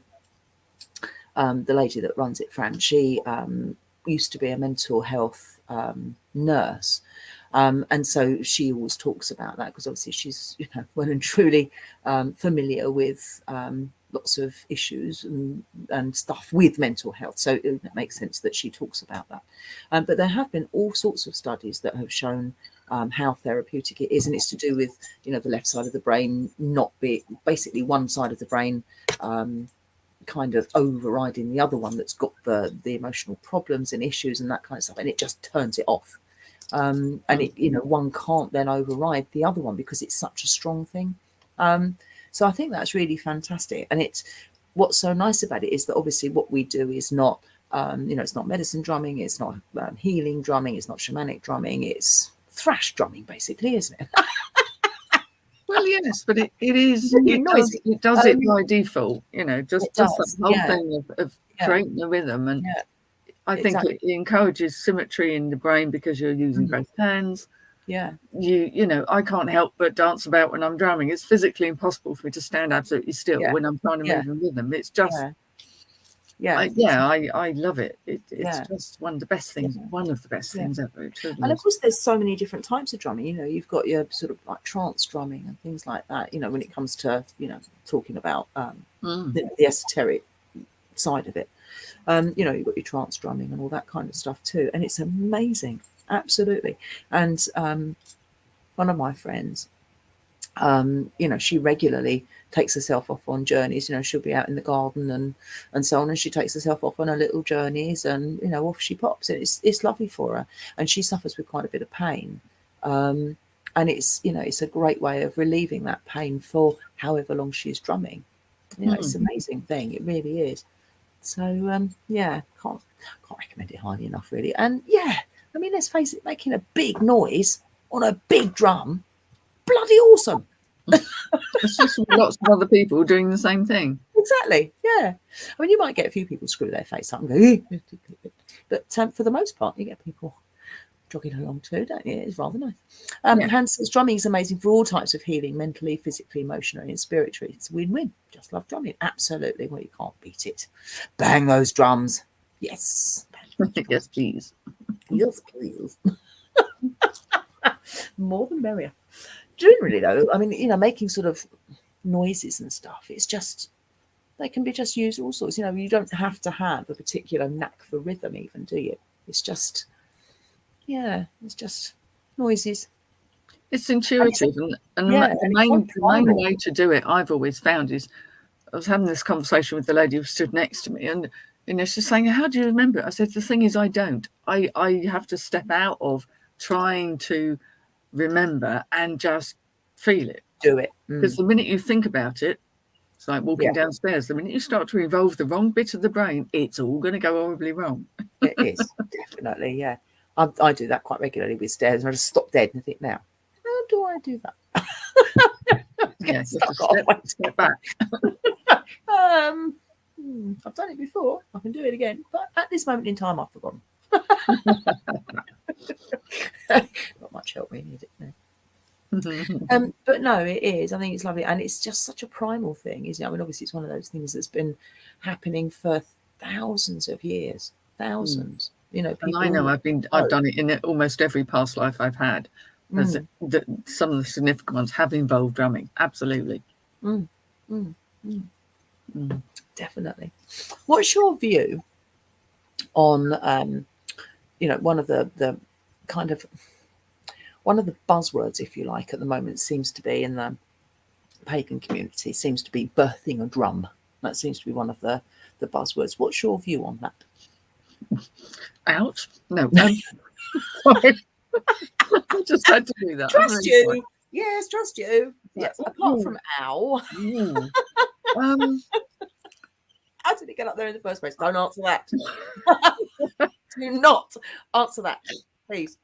[SPEAKER 1] the lady that runs it, Fran, she used to be a mental health nurse. And so she always talks about that because obviously she's well and truly familiar with lots of issues and stuff with mental health. So it makes sense that she talks about that. But there have been all sorts of studies that have shown how therapeutic it is, and it's to do with the left side of the brain not be basically one side of the brain kind of overriding the other one that's got the emotional problems and issues and that kind of stuff, and it just turns it off. And it, one can't then override the other one because it's such a strong thing. So I think that's really fantastic. And what's so nice about it is that obviously what we do is not, it's not medicine drumming, it's not healing drumming, it's not shamanic drumming, it's thrash drumming basically, isn't it?
[SPEAKER 2] Well, yes, but it is. It does it by default. Just the whole thing of creating the rhythm, and I think it encourages symmetry in the brain because you're using both hands.
[SPEAKER 1] Yeah,
[SPEAKER 2] I can't help but dance about when I'm drumming. It's physically impossible for me to stand absolutely still when I'm trying to move in rhythm. It's just. I love it. It's just one of the best things. One of the best things ever.
[SPEAKER 1] And of course, there's so many different types of drumming. You've got your sort of like trance drumming and things like that. When it comes to talking about the esoteric side of it. You've got your trance drumming and all that kind of stuff too, and it's amazing, absolutely. And one of my friends, She regularly takes herself off on journeys. She'll be out in the garden and so on, and she takes herself off on her little journeys, and off she pops. It's lovely for her, and she suffers with quite a bit of pain, and it's a great way of relieving that pain for however long she's drumming. It's an amazing thing. It really is. So can't recommend it highly enough, really. And let's face it, making a big noise on a big drum, bloody awesome.
[SPEAKER 2] Especially with lots of other people doing the same thing.
[SPEAKER 1] Exactly. Yeah. You might get a few people screw their face up and go, but for the most part, you get people jogging along too, don't you? It's rather nice. Hans, drumming is amazing for all types of healing, mentally, physically, emotionally, and spiritually. It's a win-win. Just love drumming. Absolutely. Well, you can't beat it. Bang those drums. Yes.
[SPEAKER 2] Yes, please.
[SPEAKER 1] Yes, please. More than merrier. Generally, though, making sort of noises and stuff, it's just, they can be just used all sorts. You don't have to have a particular knack for rhythm even, do you? It's just, it's just noises.
[SPEAKER 2] It's intuitive, and the main way to do it, I've always found, is I was having this conversation with the lady who stood next to me, and she's saying, "How do you remember it?" I said, "The thing is, I don't. I have to step out of trying to remember and just feel it,
[SPEAKER 1] do it,
[SPEAKER 2] because the minute you think about it, it's like walking downstairs. The minute you start to involve the wrong bit of the brain, it's all going to go horribly wrong."
[SPEAKER 1] It is definitely, yeah. I do that quite regularly with stairs, and I just stop dead and think, now, how do I do that?
[SPEAKER 2] Step back.
[SPEAKER 1] I've done it before. I can do it again, but at this moment in time, I've forgotten. Not much help, we need it now. But no, it is. I think it's lovely, and it's just such a primal thing, isn't it? Obviously, it's one of those things that's been happening for thousands of years. Thousands.
[SPEAKER 2] And I know I've done it in almost every past life I've had. Some of the significant ones have involved drumming. Absolutely.
[SPEAKER 1] Definitely. What's your view on one of the kind of one of the buzzwords, if you like, at the moment seems to be in the pagan community, seems to be birthing a drum. That seems to be one of the buzzwords. What's your view on that?
[SPEAKER 2] Ouch. No. Sorry. I just had to do that.
[SPEAKER 1] Trust you. Sorry. Yes, trust you. Yes. Apart from ow. How did it get up there in the first place? Don't answer that. Do not answer that, please.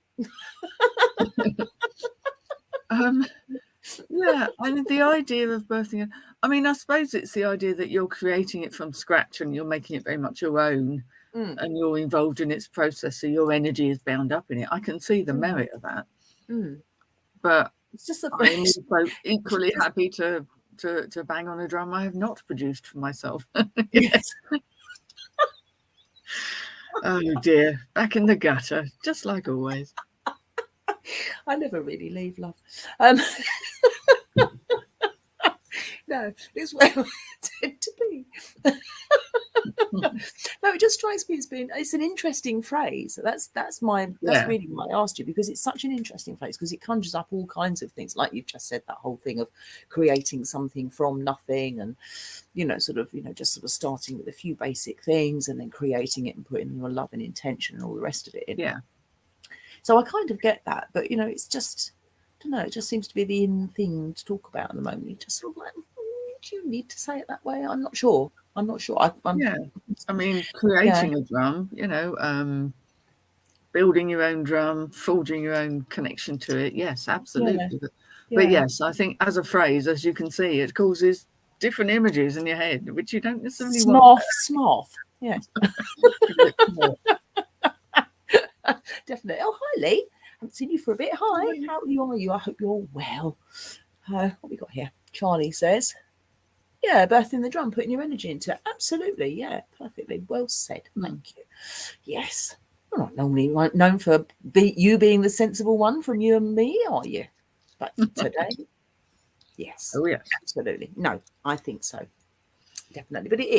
[SPEAKER 2] The idea of birthing it, I suppose it's the idea that you're creating it from scratch and you're making it very much your own, and you're involved in its process, so your energy is bound up in it. I can see the merit of that, but
[SPEAKER 1] it's just
[SPEAKER 2] I'm also equally happy to bang on a drum I have not produced for myself. Yes. Oh dear, back in the gutter, just like always.
[SPEAKER 1] I never really leave, love. No, it's where I tend to be. No, it just strikes me as being, it's an interesting phrase. That's really why I asked you, because it's such an interesting phrase, because it conjures up all kinds of things, like you've just said, that whole thing of creating something from nothing, and just sort of starting with a few basic things and then creating it and putting your love and intention and all the rest of it in.
[SPEAKER 2] Yeah.
[SPEAKER 1] So I kind of get that, but it's just, I don't know, it just seems to be the in thing to talk about at the moment. You just sort of like, do you need to say it that way? I'm not sure.
[SPEAKER 2] Creating a drum, building your own drum, forging your own connection to it. Yes, absolutely. But yes, I think as a phrase, as you can see, it causes different images in your head, which you don't necessarily want.
[SPEAKER 1] Smoth. Yeah. Definitely. Oh, hi, Lee. Haven't seen you for a bit. Hi. How are you? I hope you're well. What we got here? Charlie says, yeah, birthing the drum, putting your energy into it. Absolutely. Yeah, perfectly. Well said. Thank you. Yes. You're not normally known for you being the sensible one from you and me, are you? But today, yes.
[SPEAKER 2] Oh, yes.
[SPEAKER 1] Absolutely. No, I think so. Definitely. But it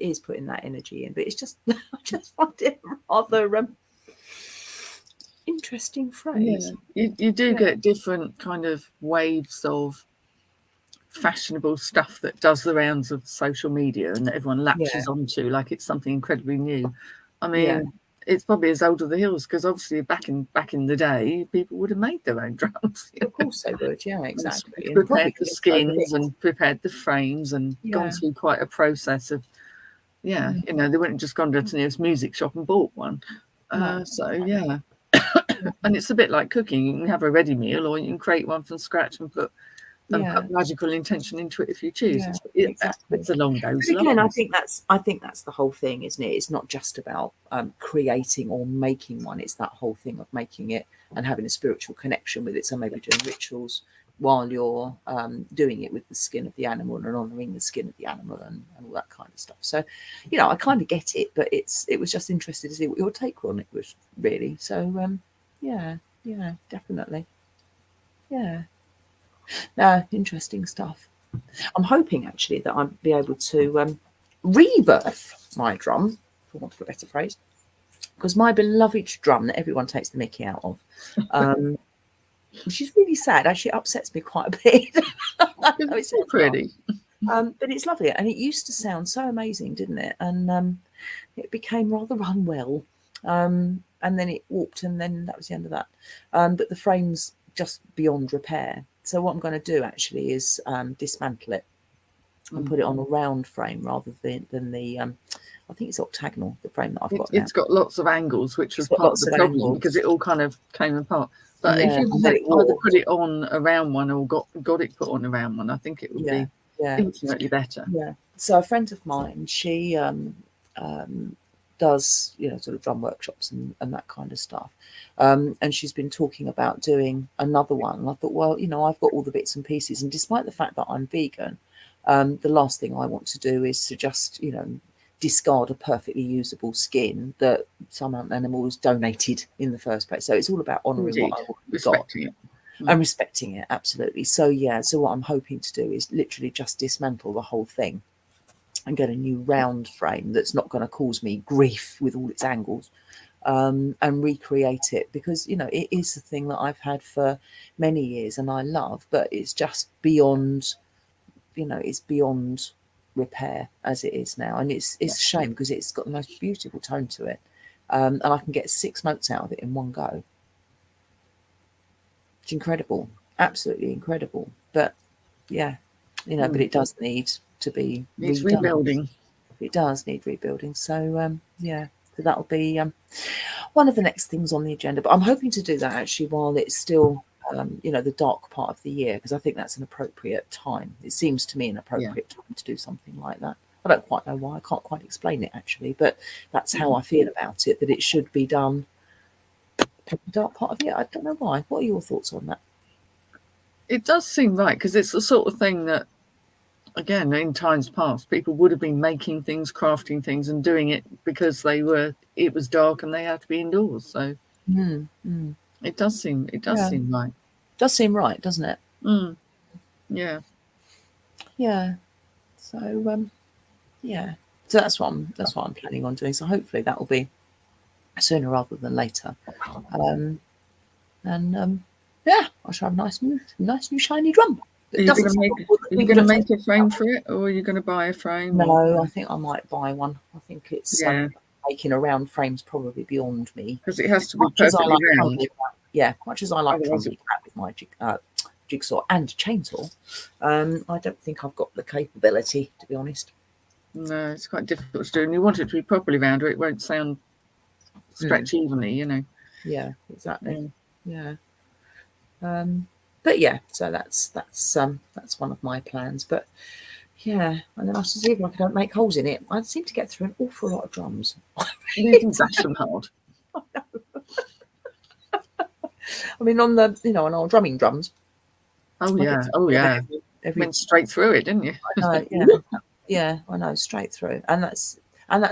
[SPEAKER 1] is putting that energy in. But it's just, I just find it rather interesting phrase.
[SPEAKER 2] You do get different kind of waves of fashionable stuff that does the rounds of social media and that everyone latches onto like it's something incredibly new. I mean, it's probably as old as the hills, because obviously back in the day, people would have made their own drums.
[SPEAKER 1] Of course they would, yeah, exactly.
[SPEAKER 2] And prepared the skins and prepared the frames and gone through quite a process of, you know, they wouldn't have just gone to the nearest music shop and bought one. And it's a bit like cooking. You can have a ready meal, or you can create one from scratch and put magical intention into it if you choose. It's a long goes.
[SPEAKER 1] Again, I think that's the whole thing, isn't it? It's not just about creating or making one. It's that whole thing of making it and having a spiritual connection with it. So maybe doing rituals while you're doing it with the skin of the animal and honouring the skin of the animal and all that kind of stuff. So, I kind of get it, but it was just interested to see what your take on it was, really. So, definitely. Yeah. No, interesting stuff. I'm hoping actually that I'll be able to rebirth my drum, for want of a better phrase, because my beloved drum that everyone takes the mickey out of, which is really sad. Actually, it upsets me quite a bit.
[SPEAKER 2] It's so pretty,
[SPEAKER 1] but it's lovely, and it used to sound so amazing, didn't it? And it became rather unwell, and then it warped, and then that was the end of that. But the frame's just beyond repair. So what I'm going to do actually is dismantle it and put it on a round frame rather than the, I think it's octagonal, the frame that I've got now.
[SPEAKER 2] It's got lots of angles, which was part of the problem because it all kind of came apart. But if you either put it on a round one or got it put on a round one, I think it would be infinitely better. Yeah.
[SPEAKER 1] So a friend of mine, she does, sort of drum workshops and that kind of stuff. And she's been talking about doing another one. And I thought, well, I've got all the bits and pieces. And despite the fact that I'm vegan, the last thing I want to do is to just, discard a perfectly usable skin that some animals donated in the first place. So it's all about honouring what I've got and respecting it. Absolutely. So, so what I'm hoping to do is literally just dismantle the whole thing and get a new round frame that's not going to cause me grief with all its angles. And recreate it, because it is a thing that I've had for many years and I love, but it's just beyond it's beyond repair as it is now, and it's a shame because it's got the most beautiful tone to it, and I can get 6 notes out of it in one go. It's incredible, absolutely incredible. But but it does need to be
[SPEAKER 2] rebuilding.
[SPEAKER 1] It does need rebuilding. So so that'll be one of the next things on the agenda. But I'm hoping to do that actually while it's still, the dark part of the year, because I think that's an appropriate time. It seems to me an appropriate time to do something like that. I don't quite know why. I can't quite explain it actually, but that's how I feel about it, that it should be done in the dark part of the year. I don't know why. What are your thoughts on that?
[SPEAKER 2] It does seem right, because it's the sort of thing that, again, in times past, people would have been making things, crafting things, and doing it because it was dark and they had to be indoors. So it does seem right.
[SPEAKER 1] It does seem right, doesn't it?
[SPEAKER 2] Yeah.
[SPEAKER 1] Yeah. So so that's what I'm planning on doing. So hopefully that will be sooner rather than later. I shall have a nice new shiny drum.
[SPEAKER 2] Are you going to make a frame for it, or are you going to buy a frame?
[SPEAKER 1] No, I think I might buy one. I think it's making a round frame's probably beyond me,
[SPEAKER 2] because it has to be perfectly round.
[SPEAKER 1] Much as I like crumbly crap with my jigsaw and chainsaw, I don't think I've got the capability, to be honest.
[SPEAKER 2] No, it's quite difficult to do, and you want it to be properly round, or it won't sound stretch evenly.
[SPEAKER 1] Yeah, exactly. Yeah. But so that's one of my plans. But and then I have to see if I can make holes in it. I seem to get through an awful lot of drums.
[SPEAKER 2] You can dash them hard.
[SPEAKER 1] I mean, on the on our drumming drums.
[SPEAKER 2] Oh yeah. Went straight through it, didn't you?
[SPEAKER 1] I know, yeah, I know, straight through, and that's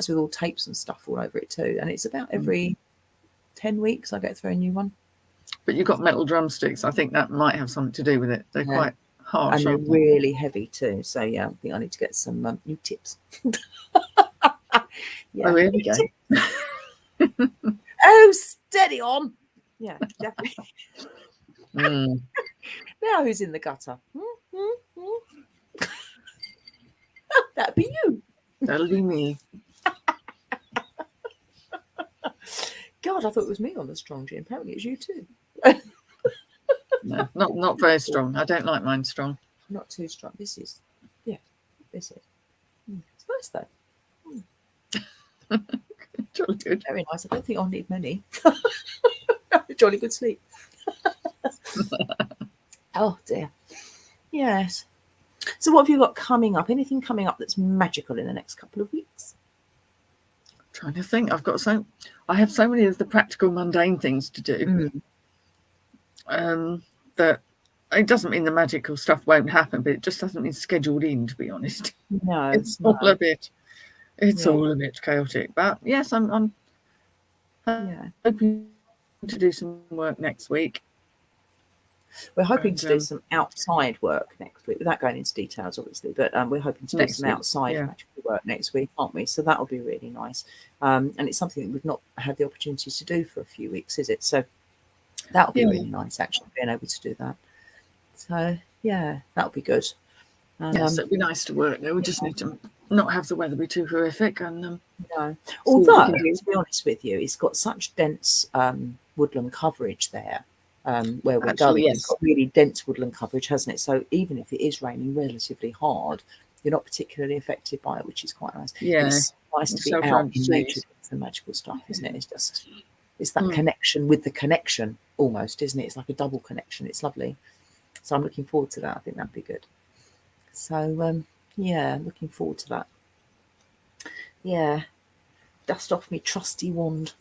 [SPEAKER 1] with all tapes and stuff all over it too. And it's about every 10 weeks I get through a new one.
[SPEAKER 2] But you've got metal drumsticks. I think that might have something to do with it. They're quite harsh,
[SPEAKER 1] and they're really heavy too. So I think I need to get some new tips.
[SPEAKER 2] Oh, here we go.
[SPEAKER 1] Oh, steady on. Yeah, definitely.
[SPEAKER 2] Mm.
[SPEAKER 1] Now who's in the gutter? That'd be you.
[SPEAKER 2] That'll be me.
[SPEAKER 1] God, I thought it was me on the strong gin. Apparently it's you too.
[SPEAKER 2] No, not very strong. I don't like mine strong.
[SPEAKER 1] Not too strong. This is. It's nice though.
[SPEAKER 2] Jolly good.
[SPEAKER 1] Very nice. I don't think I'll need many. Jolly good sleep. Oh dear. Yes. So what have you got coming up? Anything coming up that's magical in the next couple of weeks?
[SPEAKER 2] Trying to think. I have so many of the practical, mundane things to do. That it doesn't mean the magical stuff won't happen, but it just doesn't mean scheduled in, to be honest.
[SPEAKER 1] No,
[SPEAKER 2] It's all a bit chaotic. But yes, I'm hoping to do some work next week.
[SPEAKER 1] We're hoping to do some outside work next week, without going into details, obviously. But we're hoping to do some outside magical work next week, aren't we? So that'll be really nice. And it's something that we've not had the opportunity to do for a few weeks, is it? So that'll be really nice, actually, being able to do that. So yeah, that'll be good.
[SPEAKER 2] Yes, it'd be nice to work there. We just need to not have the weather be too horrific. And
[SPEAKER 1] no, although to be honest with you, it's got such dense woodland coverage there. Where we're going, it's got really dense woodland coverage, hasn't it? So even if it is raining relatively hard, you're not particularly affected by it, which is quite nice.
[SPEAKER 2] Yeah,
[SPEAKER 1] it's nice to be out in nature doing some magical stuff, isn't it? It's that connection with the connection almost, isn't it? It's like a double connection. It's lovely. So I'm looking forward to that. I think that'd be good. So yeah, looking forward to that. Yeah, dust off me trusty wand.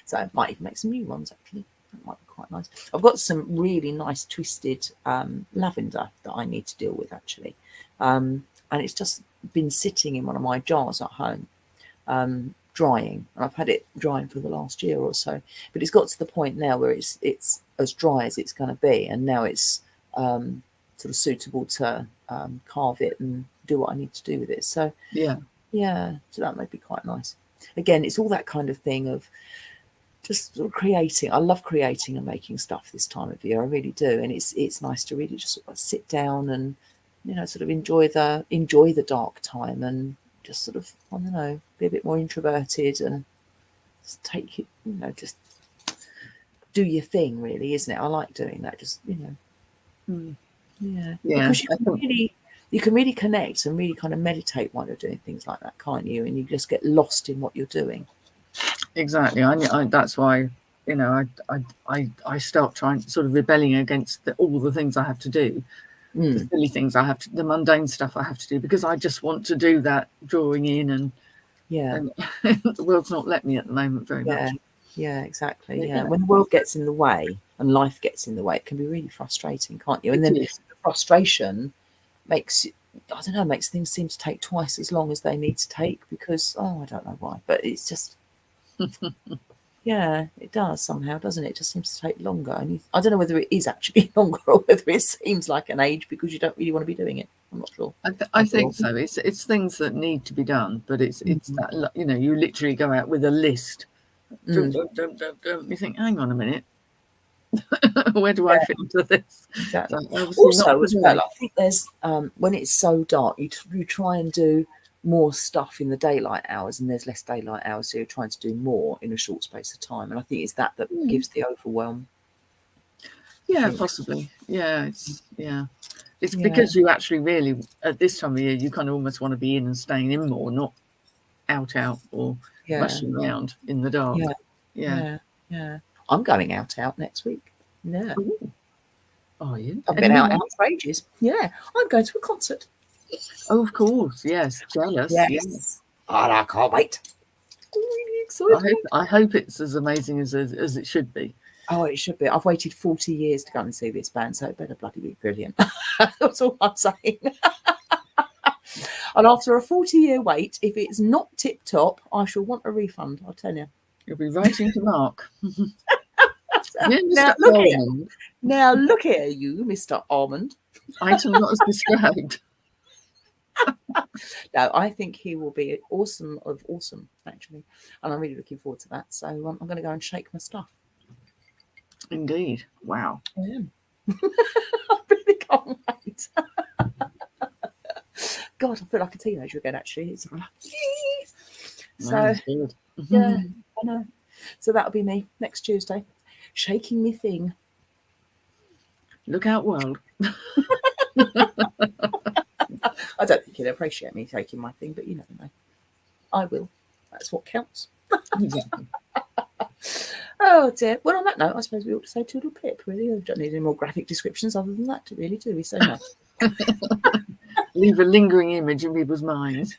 [SPEAKER 1] So I might even make some new ones, actually. That might be quite nice. I've got some really nice twisted lavender that I need to deal with, actually. And it's just been sitting in one of my jars at home, drying. And I've had it drying for the last year or so. But it's got to the point now where it's as dry as it's going to be. And now it's sort of suitable to carve it and do what I need to do with it. So yeah, so that might be quite nice. Again, it's all that kind of thing of just sort of creating. I love creating and making stuff this time of year. I really do, and it's nice to really just sort of sit down and sort of enjoy the dark time and just sort of be a bit more introverted and just take it, just do your thing, really, isn't it? I like doing that. Just because you can really connect and really kind of meditate while you're doing things like that, can't you? And you just get lost in what you're doing.
[SPEAKER 2] Exactly. I that's why I start trying sort of rebelling against all the things I have to do, the silly things I have to, the mundane stuff I have to do, because I just want to do that drawing in and the world's not let me at the moment very much.
[SPEAKER 1] Yeah, exactly. Yeah, when the world gets in the way and life gets in the way, it can be really frustrating, can't you? And then the frustration makes things seem to take twice as long as they need to take because I don't know why, but it's just yeah, it does somehow, doesn't it? It just seems to take longer, and I don't know whether it is actually longer or whether it seems like an age because you don't really want to be doing it. I'm not sure.
[SPEAKER 2] I think so. It's things that need to be done, but it's that you literally go out with a list. You think, hang on a minute, where do I fit into this?
[SPEAKER 1] Exactly. Also, as well, I think there's when it's so dark, you try and do more stuff in the daylight hours, and there's less daylight hours, so you're trying to do more in a short space of time. And I think it's that gives the overwhelm.
[SPEAKER 2] Yeah, possibly. Yeah, it's because you actually really at this time of year you kind of almost want to be in and staying in more, not out or rushing around in the dark. Yeah.
[SPEAKER 1] I'm going out next week. Yeah.
[SPEAKER 2] Ooh. Are you?
[SPEAKER 1] I've been out for ages. Yeah, I'm going to a concert.
[SPEAKER 2] Oh, of course, yes. Jealous. Yes.
[SPEAKER 1] Oh, I can't wait. I'm really excited.
[SPEAKER 2] I hope it's as amazing as it should be.
[SPEAKER 1] Oh, it should be. I've waited 40 years to go and see this band, so it better bloody be brilliant. That's all I'm saying. And after a 40-year wait, if it's not tip-top, I shall want a refund, I'll tell you.
[SPEAKER 2] You'll be writing to Mark.
[SPEAKER 1] Now look here, you, Mr. Almond.
[SPEAKER 2] Item not as described.
[SPEAKER 1] No, I think he will be awesome, actually. And I'm really looking forward to that. So I'm going to go and shake my stuff.
[SPEAKER 2] Indeed. Wow.
[SPEAKER 1] I am. I really can't wait. God, I feel like a teenager again, actually. It's like, so, yeah, I know. So that'll be me next Tuesday, shaking me thing.
[SPEAKER 2] Look out, world.
[SPEAKER 1] I don't think you'll appreciate me taking my thing, but you never know. I will. That's what counts.
[SPEAKER 2] Exactly.
[SPEAKER 1] Oh dear. Well, on that note, I suppose we ought to say toodle pip, really. We don't need any more graphic descriptions other than that, really, do we? So no.
[SPEAKER 2] Leave a lingering image in people's minds.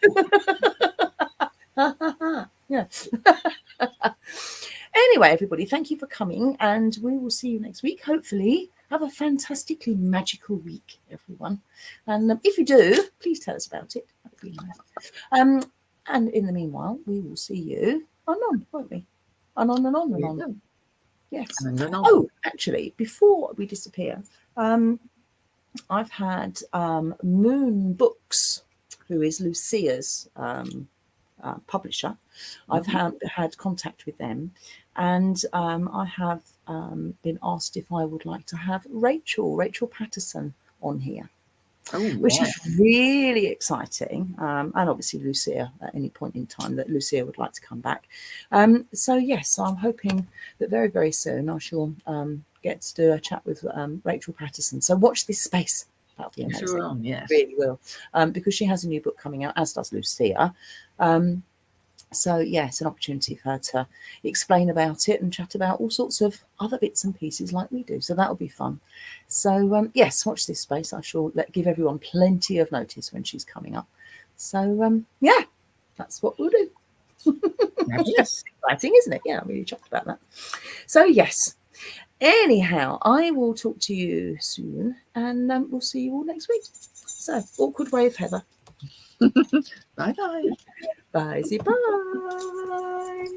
[SPEAKER 1] Yeah. Anyway, everybody, thank you for coming, and we will see you next week. Hopefully, have a fantastically magical week, everyone. And if you do, please tell us about it. That would be nice. And in the meanwhile, we will see you on, won't we? And on. Yes. Oh, actually, before we disappear, I've had Moon Books, who is Lucia's publisher. I've had contact with them, and I have been asked if I would like to have Rachel Patterson on here. Which is really exciting, and obviously Lucia at any point in time that Lucia would like to come back. So yes, I'm hoping that very, very soon I shall get to do a chat with Rachel Patterson. So watch this space. That'll be amazing.
[SPEAKER 2] Sure, yes.
[SPEAKER 1] Really will, because she has a new book coming out, as does Lucia. So yes, an opportunity for her to explain about it and chat about all sorts of other bits and pieces like we do. So that'll be fun. So yes, watch this space. I shall give everyone plenty of notice when she's coming up. So yeah, that's what we'll do. Yes, exciting, isn't it? Yeah, I'm really chuffed about that. So yes. Anyhow, I will talk to you soon, and we'll see you all next week. So awkward wave, Heather.
[SPEAKER 2] Bye-bye.
[SPEAKER 1] Bye. Bye.